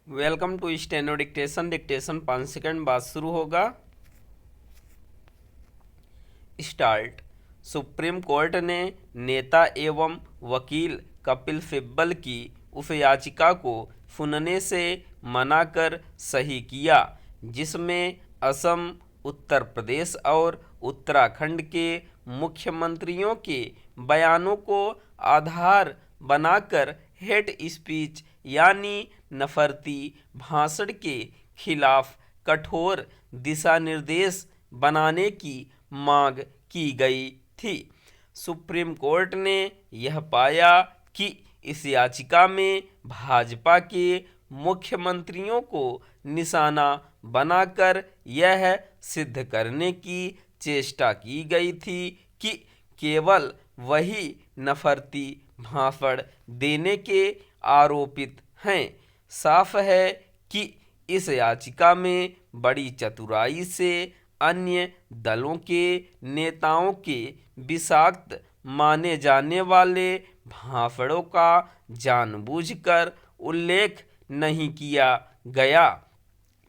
Welcome to steno dictation. Dictation 5 second बाद शुरू होगा। स्टार्ट। सुप्रीम कोर्ट ने नेता एवं वकील कपिल सिब्बल की उस याचिका को सुनने से मना कर सही किया जिसमें असम, उत्तर प्रदेश और उत्तराखंड के मुख्यमंत्रियों के बयानों को आधार बनाकर हेट स्पीच यानी नफरती भाषण के खिलाफ कठोर दिशा निर्देश बनाने की मांग की गई थी। सुप्रीम कोर्ट ने यह पाया कि इस याचिका में भाजपा के मुख्यमंत्रियों को निशाना बनाकर यह सिद्ध करने की चेष्टा की गई थी कि केवल वही नफरती भाषण देने के आरोपित हैं। साफ है कि इस याचिका में बड़ी चतुराई से अन्य दलों के नेताओं के विषाक्त माने जाने वाले भाषणों का जानबूझकर उल्लेख नहीं किया गया।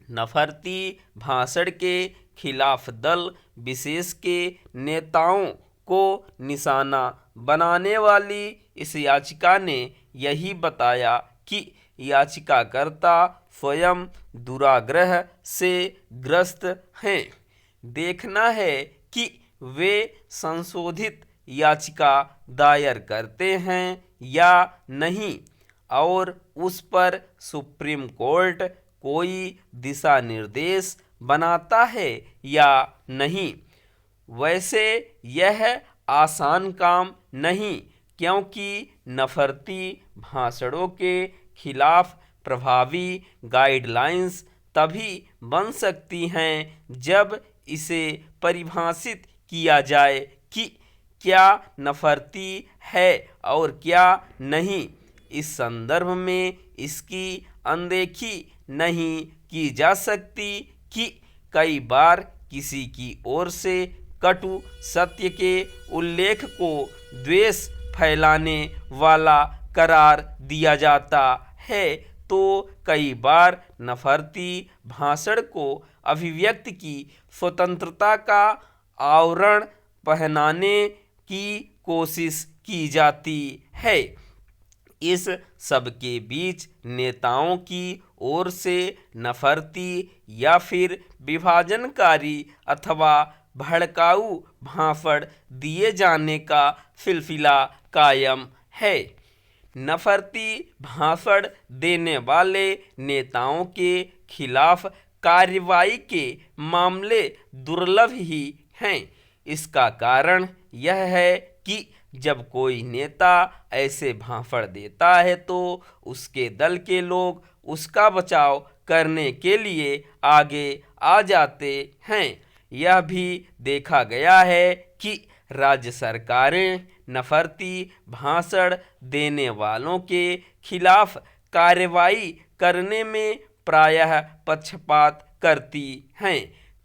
नफरती भाषण के खिलाफ दल विशेष के नेताओं को निशाना बनाने वाली इस याचिका ने यही बताया कि याचिकाकर्ता स्वयं दुराग्रह से ग्रस्त हैं। देखना है कि वे संशोधित याचिका दायर करते हैं या नहीं और उस पर सुप्रीम कोर्ट कोई दिशा निर्देश बनाता है या नहीं। वैसे यह आसान काम नहीं, क्योंकि नफरती भाषणों के खिलाफ प्रभावी गाइडलाइंस तभी बन सकती हैं जब इसे परिभाषित किया जाए कि क्या नफरती है और क्या नहीं। इस संदर्भ में इसकी अनदेखी नहीं की जा सकती कि कई बार किसी की ओर से कटु सत्य के उल्लेख को द्वेष फैलाने वाला करार दिया जाता है, तो कई बार नफरती भाषण को अभिव्यक्ति की स्वतंत्रता का आवरण पहनाने की कोशिश की जाती है। इस सब के बीच नेताओं की ओर से नफरती या फिर विभाजनकारी अथवा भड़काऊ भाषण दिए जाने का सिलसिला कायम है। नफरती भाषण देने वाले नेताओं के खिलाफ कार्रवाई के मामले दुर्लभ ही हैं। इसका कारण यह है कि जब कोई नेता ऐसे भाषण देता है तो उसके दल के लोग उसका बचाव करने के लिए आगे आ जाते हैं। यह भी देखा गया है कि राज्य सरकारें नफरती भाषण देने वालों के खिलाफ कार्रवाई करने में प्रायः पक्षपात करती हैं।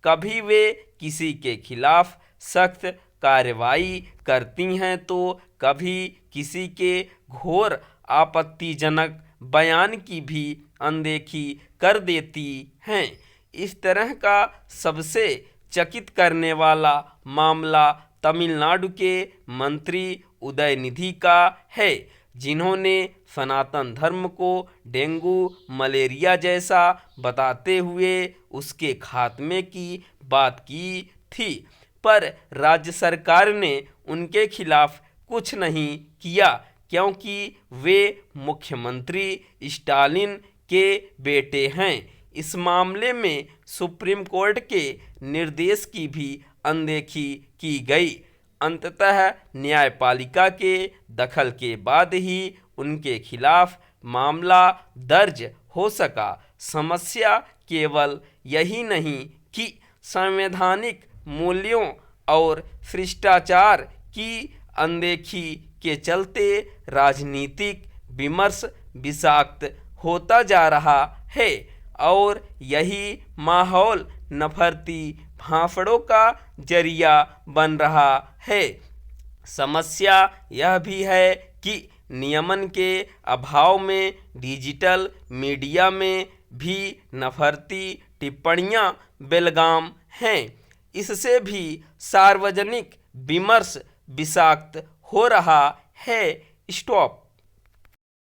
कभी वे किसी के खिलाफ सख्त कार्रवाई करती हैं तो कभी किसी के घोर आपत्तिजनक बयान की भी अनदेखी कर देती हैं। इस तरह का सबसे चकित करने वाला मामला तमिलनाडु के मंत्री उदयनिधि का है, जिन्होंने सनातन धर्म को डेंगू मलेरिया जैसा बताते हुए उसके खात्मे की बात की थी, पर राज्य सरकार ने उनके खिलाफ कुछ नहीं किया क्योंकि वे मुख्यमंत्री स्टालिन के बेटे हैं। इस मामले में सुप्रीम कोर्ट के निर्देश की भी अनदेखी की गई। अंततः न्यायपालिका के दखल के बाद ही उनके खिलाफ मामला दर्ज हो सका। समस्या केवल यही नहीं कि संवैधानिक मूल्यों और शिष्टाचार की अनदेखी के चलते राजनीतिक विमर्श विषाक्त होता जा रहा है और यही माहौल नफरती भाषणों का जरिया बन रहा है। समस्या यह भी है कि नियमन के अभाव में डिजिटल मीडिया में भी नफरती टिप्पणियां बेलगाम हैं। इससे भी सार्वजनिक विमर्श विषाक्त हो रहा है। स्टॉप।